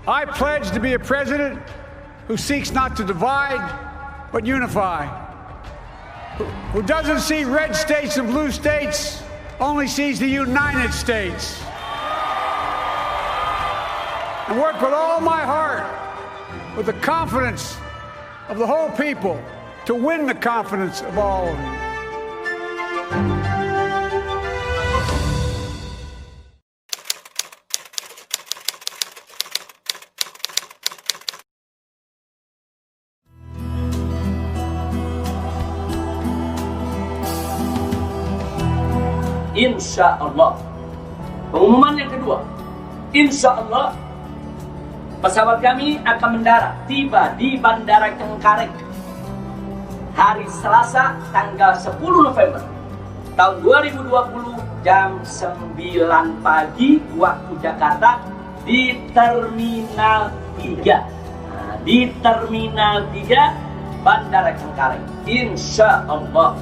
I pledge to be a president who seeks not to divide, but unify. Who doesn't see red states and blue states, only sees the United States. And work with all my heart, with the confidence of the whole people, to win the confidence of all of you. Insya Allah. Pengumuman yang kedua, insya Allah pesawat kami akan mendarat tiba di Bandara Cengkareng hari Selasa tanggal 10 November tahun 2020 jam 9 pagi waktu Jakarta di Terminal 3. Di Terminal 3 Bandara Cengkareng. Insya Allah.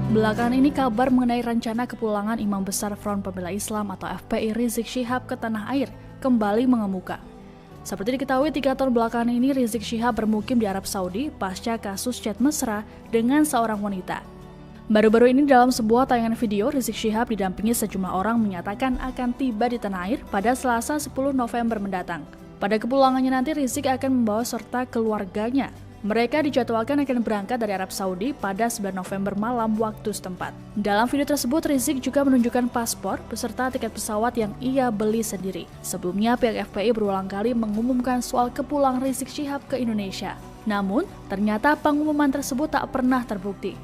Belakangan ini kabar mengenai rencana kepulangan Imam Besar Front Pembela Islam atau FPI Rizik Syihab ke tanah air kembali mengemuka. Seperti diketahui 3 tahun belakangan ini Rizik Syihab bermukim di Arab Saudi pasca kasus chat mesra dengan seorang wanita. Baru-baru ini dalam sebuah tayangan video Rizik Syihab didampingi sejumlah orang menyatakan akan tiba di tanah air pada Selasa 10 November mendatang. Pada kepulangannya nanti Rizik akan membawa serta keluarganya. Mereka dijadwalkan akan berangkat dari Arab Saudi pada 9 November malam waktu setempat. Dalam video tersebut, Rizik juga menunjukkan paspor beserta tiket pesawat yang ia beli sendiri. Sebelumnya, pihak FPI berulang kali mengumumkan soal kepulangan Rizik Syihab ke Indonesia. Namun, ternyata pengumuman tersebut tak pernah terbukti.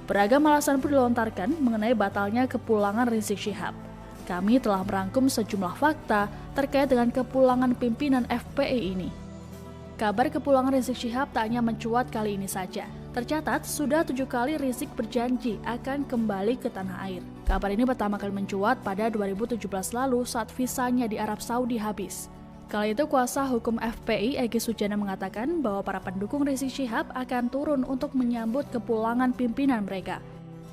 Beragam alasan pun dilontarkan mengenai batalnya kepulangan Rizik Syihab. Kami telah merangkum sejumlah fakta terkait dengan kepulangan pimpinan FPI ini. Kabar kepulangan Rizik Syihab tak hanya mencuat kali ini saja. Tercatat, sudah 7 kali Rizik berjanji akan kembali ke tanah air. Kabar ini pertama kali mencuat pada 2017 lalu saat visanya di Arab Saudi habis. Kala itu kuasa hukum FPI Egy Sujana mengatakan bahwa para pendukung Rizik Syihab akan turun untuk menyambut kepulangan pimpinan mereka.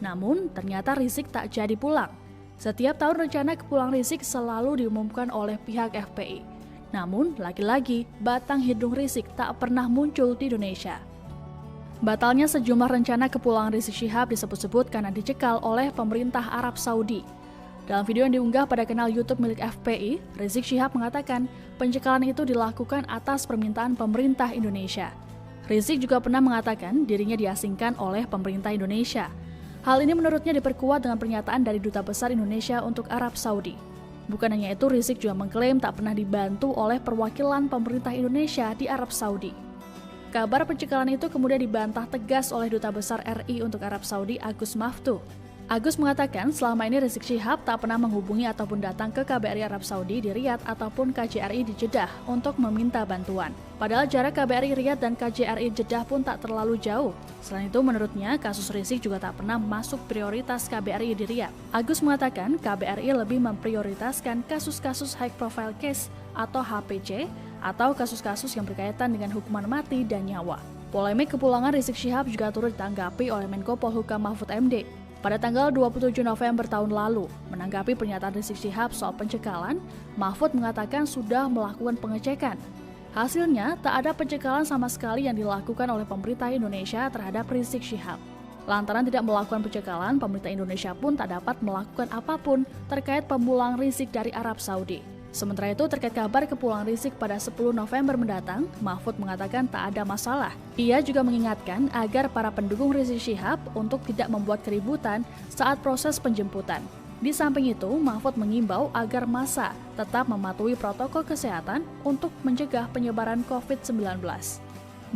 Namun, ternyata Rizik tak jadi pulang. Setiap tahun rencana kepulangan Rizik selalu diumumkan oleh pihak FPI. Namun, lagi-lagi, batang hidung Rizik tak pernah muncul di Indonesia. Batalnya sejumlah rencana kepulangan Rizik Syihab disebut-sebut karena dicekal oleh pemerintah Arab Saudi. Dalam video yang diunggah pada kanal YouTube milik FPI, Rizik Syihab mengatakan pencekalan itu dilakukan atas permintaan pemerintah Indonesia. Rizik juga pernah mengatakan dirinya diasingkan oleh pemerintah Indonesia. Hal ini menurutnya diperkuat dengan pernyataan dari Duta Besar Indonesia untuk Arab Saudi. Bukan hanya itu, Rizik juga mengklaim tak pernah dibantu oleh perwakilan pemerintah Indonesia di Arab Saudi. Kabar pencekalan itu kemudian dibantah tegas oleh Duta Besar RI untuk Arab Saudi, Agus Maftuh. Agus mengatakan selama ini Rizik Syihab tak pernah menghubungi ataupun datang ke KBRI Arab Saudi di Riyadh ataupun KJRI di Jeddah untuk meminta bantuan. Padahal jarak KBRI Riyadh dan KJRI Jeddah pun tak terlalu jauh. Selain itu, menurutnya kasus Rizik juga tak pernah masuk prioritas KBRI di Riyadh. Agus mengatakan KBRI lebih memprioritaskan kasus-kasus high profile case atau HPC atau kasus-kasus yang berkaitan dengan hukuman mati dan nyawa. Polemik kepulangan Rizik Syihab juga turut ditanggapi oleh Menko Polhukam Mahfud MD. Pada tanggal 27 November tahun lalu, menanggapi pernyataan Rizik Syihab soal pencekalan, Mahfud mengatakan sudah melakukan pengecekan. Hasilnya, tak ada pencekalan sama sekali yang dilakukan oleh pemerintah Indonesia terhadap Rizik Syihab. Lantaran tidak melakukan pencekalan, pemerintah Indonesia pun tak dapat melakukan apapun terkait pemulangan Rizik dari Arab Saudi. Sementara itu, terkait kabar kepulangan Rizik pada 10 November mendatang, Mahfud mengatakan tak ada masalah. Ia juga mengingatkan agar para pendukung Rizik Syihab untuk tidak membuat keributan saat proses penjemputan. Di samping itu, Mahfud mengimbau agar massa tetap mematuhi protokol kesehatan untuk mencegah penyebaran COVID-19.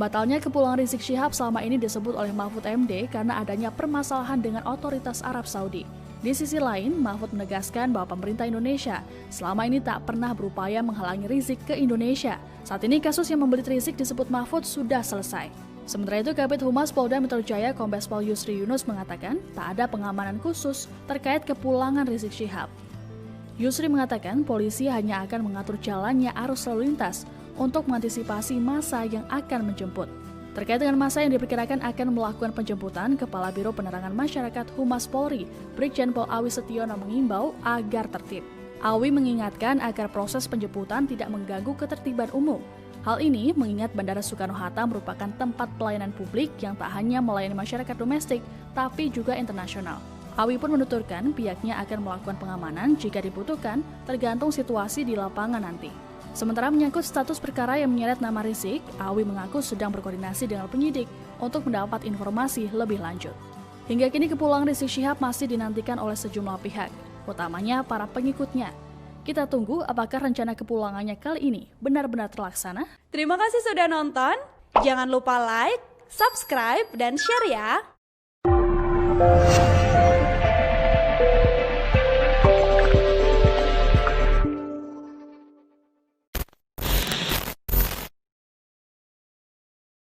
Batalnya kepulangan Rizik Syihab selama ini disebut oleh Mahfud MD karena adanya permasalahan dengan otoritas Arab Saudi. Di sisi lain, Mahfud menegaskan bahwa pemerintah Indonesia selama ini tak pernah berupaya menghalangi Rizik ke Indonesia. Saat ini kasus yang membelit Rizik disebut Mahfud sudah selesai. Sementara itu, Kabid Humas Polda Metro Jaya Kombes Pol Yusri Yunus mengatakan tak ada pengamanan khusus terkait kepulangan Rizik Syihab. Yusri mengatakan polisi hanya akan mengatur jalannya arus lalu lintas untuk mengantisipasi massa yang akan menjemput. Terkait dengan massa yang diperkirakan akan melakukan penjemputan, Kepala Biro Penerangan Masyarakat Humas Polri, Brigjen Pol Awi Setiono mengimbau agar tertib. Awi mengingatkan agar proses penjemputan tidak mengganggu ketertiban umum. Hal ini mengingat Bandara Soekarno-Hatta merupakan tempat pelayanan publik yang tak hanya melayani masyarakat domestik, tapi juga internasional. Awi pun menuturkan pihaknya akan melakukan pengamanan jika dibutuhkan, tergantung situasi di lapangan nanti. Sementara menyangkut status perkara yang menyeret nama Rizik, Awi mengaku sedang berkoordinasi dengan penyidik untuk mendapat informasi lebih lanjut. Hingga kini kepulangan Rizik Syihab masih dinantikan oleh sejumlah pihak, utamanya para pengikutnya. Kita tunggu apakah rencana kepulangannya kali ini benar-benar terlaksana. Terima kasih sudah nonton. Jangan lupa like, subscribe, dan share ya.